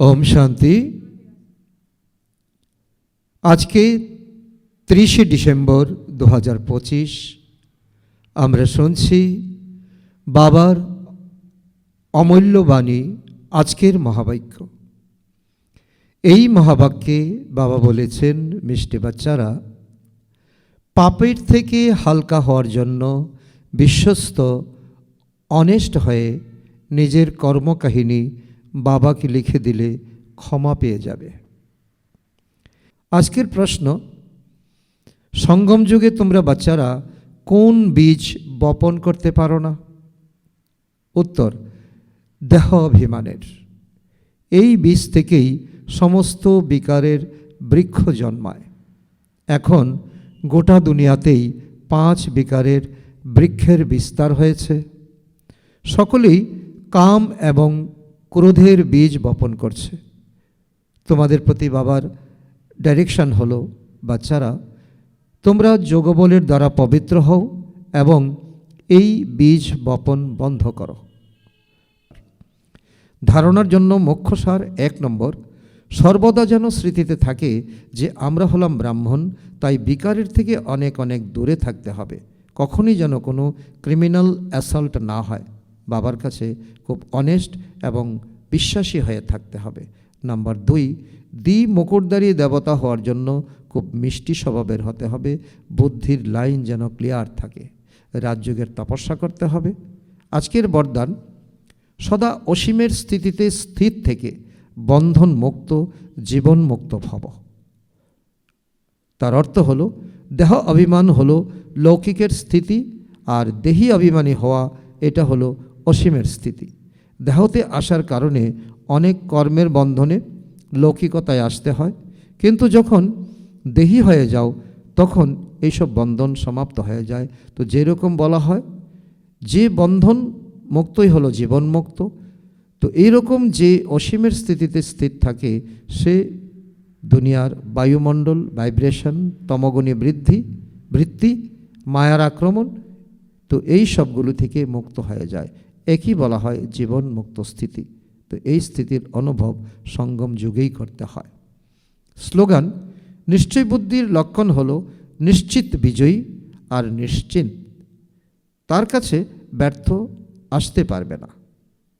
ओम शांति। आज के 30 डिसेम्बर 2025 আমরা শুনছি বাবার অমূল্য বাণী, আজকের মহাবাক্য। এই মহাবাক্যে বাবা বলেছেন, মিষ্টি বাচ্চারা, পাপের থেকে হালকা হওয়ার জন্য বিশ্বস্ত অনেস্ট হয়ে নিজের কর্মকাহিনী বাবাকে লিখে দিলে ক্ষমা পেয়ে যাবে। আজকের প্রশ্ন, সঙ্গম যুগে তোমরা বাচ্চারা কোন বীজ বপন করতে পারো না? উত্তর, দেহ অভিমানের। এই বীজ থেকেই সমস্ত বিকারের বৃক্ষ জন্মায়। এখন গোটা দুনিয়াতেই 5 বিকারের বৃক্ষের বিস্তার হয়েছে। সকলেই কাম এবং ক্রোধের বীজ বপন করছে। তোমাদের প্রতি বাবার ডাইরেকশন হলো, বাচ্চারা, তোমরা যোগবলের দ্বারা পবিত্র হও এবং এই বীজ বপন বন্ধ করো। ধারণার জন্য মুখ্য সার 1 নম্বর, সর্বদা যেন স্মৃতিতে থাকে যে আমরা হলাম ব্রাহ্মণ, তাই বিকারের থেকে অনেক অনেক দূরে থাকতে হবে। কখনই যেন কোনো ক্রিমিনাল অ্যাসল্ট না হয়। বাবার কাছে খুব অনেস্ট এবং বিশ্বাসী হয়ে থাকতে হবে। নাম্বার 2, মুকুটধারী দেবতা হওয়ার জন্য খুব মিষ্টি স্বভাবের হতে হবে। বুদ্ধির লাইন যেন ক্লিয়ার থাকে। রাজযোগের তপস্যা করতে হবে। আজকের বরদান, সদা অসীমের স্থিতিতে স্থির থেকে বন্ধন মুক্ত, জীবন মুক্ত ভব। তার অর্থ হলো, দেহ অভিমান হলো লৌকিকের স্থিতি, আর দেহি অভিমানী হওয়া এটা হলো অসীমের স্থিতি। দেহতে আসার কারণে অনেক কর্মের বন্ধনে লৌকিকতায় আসতে হয়, কিন্তু যখন দেহি হয়ে যাও তখন এইসব বন্ধন সমাপ্ত হয়ে যায়। তো যেরকম বলা হয়, যে বন্ধন মুক্তই হলো জীবন মুক্ত। তো এইরকম যে অসীমের স্থিতিতে স্থির থাকে, সে দুনিয়ার বায়ুমণ্ডল, ভাইব্রেশন, তমগুণী বৃত্তি, মায়ার আক্রমণ, তো এই সবগুলো থেকে মুক্ত হয়ে যায়। একই বলা হয় জীবন মুক্ত স্থিতি। তো এই স্থিতির অনুভব সঙ্গম যুগেই করতে হয়। স্লোগান, নিশ্চয় বুদ্ধির লক্ষণ হলো নিশ্চিত বিজয়ী আর নিশ্চিন্ত। তার কাছে ব্যর্থ আসতে পারবে না।